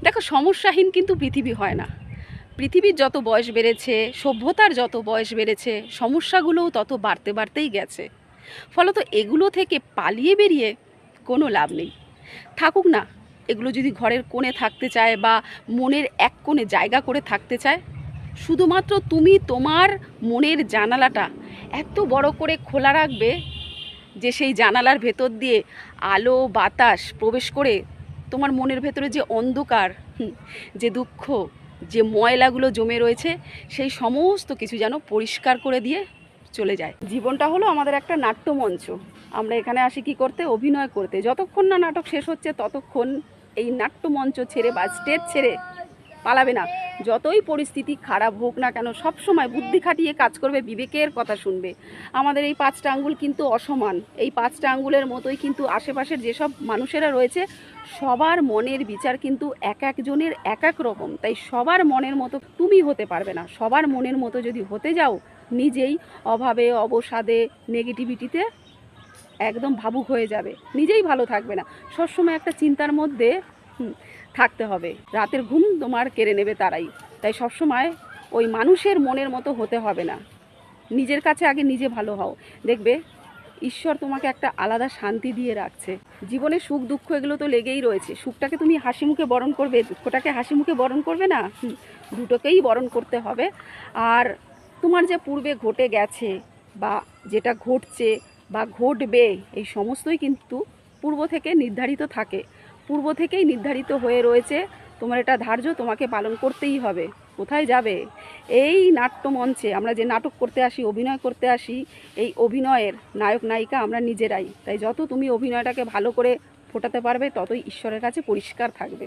দেখো, সমস্যাহীন কিন্তু পৃথিবী হয় না। পৃথিবীর যত বয়স বেড়েছে, সভ্যতার যত বয়স বেড়েছে, সমস্যাগুলোও তত বাড়তে বাড়তেই গেছে। ফলত এগুলো থেকে পালিয়ে বেরিয়ে কোনো লাভ নেই। থাকুক না, এগুলো যদি ঘরের কোণে থাকতে চায় বা মনের এক কোণে জায়গা করে থাকতে চায়, শুধুমাত্র তুমি তোমার মনের জানালাটা এত বড় করে খোলা রাখবে যে সেই জানালার ভেতর দিয়ে আলো বাতাস প্রবেশ করে তোমার মনের ভেতরে যে অন্ধকার, যে দুঃখ, যে ময়লাগুলো জমে রয়েছে, সেই সমস্ত কিছু যেন পরিষ্কার করে দিয়ে চলে যায়। জীবনটা হলো আমাদের একটা নাট্যমঞ্চ। আমরা এখানে আসি কি করতে? অভিনয় করতে। যতক্ষণ না নাটক শেষ হচ্ছে ততক্ষণ এই নাট্যমঞ্চ ছেড়ে বা স্টেজ ছেড়ে পালাবে না। যতই পরিস্থিতি খারাপ হোক না কেন, সব সময় বুদ্ধি খাটিয়ে কাজ করবে, বিবেকের কথা শুনবে। আমাদের এই 5টা আঙ্গুল কিন্তু অসমান। এই 5টা আঙ্গুলের মতোই কিন্তু আশেপাশের যেসব মানুষেরা রয়েছে, সবার মনের বিচার কিন্তু এক একজনের এক এক রকম। তাই সবার মনের মতো তুমি হতে পারবে না। সবার মনের মতো যদি হতে যাও, নিজেই অভাবে, অবসাদে, নেগেটিভিটিতে একদম ভাবুক হয়ে যাবে, নিজেই ভালো থাকবে না। সবসময় একটা চিন্তার মধ্যে থাকতে হবে। রাতের ঘুম তোমার কেড়ে নেবে তারাই। তাই সবসময় ওই মানুষের মনের মতো হতে হবে না। নিজের কাছে আগে নিজে ভালো হও, দেখবে ঈশ্বর তোমাকে একটা আলাদা শান্তি দিয়ে রাখছে। জীবনে সুখ দুঃখ এগুলো তো লেগেই রয়েছে। সুখটাকে তুমি হাসি মুখে বরণ করবে, দুঃখটাকে হাসি মুখে বরণ করবে না, দুটোকেই বরণ করতে হবে। আর তোমার যে পূর্বে ঘটে গেছে বা যেটা ঘটছে বা ঘটবে, এই সমস্তই কিন্তু পূর্ব থেকে নির্ধারিত থাকে, পূর্ব থেকেই নির্ধারিত হয়ে রয়েছে। তোমার এটা ধার্য, তোমাকে পালন করতেই হবে। কোথায় যাবে? এই নাট্যমঞ্চে আমরা যে নাটক করতে আসি, অভিনয় করতে আসি, এই অভিনয়ের নায়ক নায়িকা আমরা নিজেরাই। তাই যত তুমি অভিনয়টাকে ভালো করে ফোটাতে পারবে, ততই ঈশ্বরের কাছে পরিষ্কার থাকবে।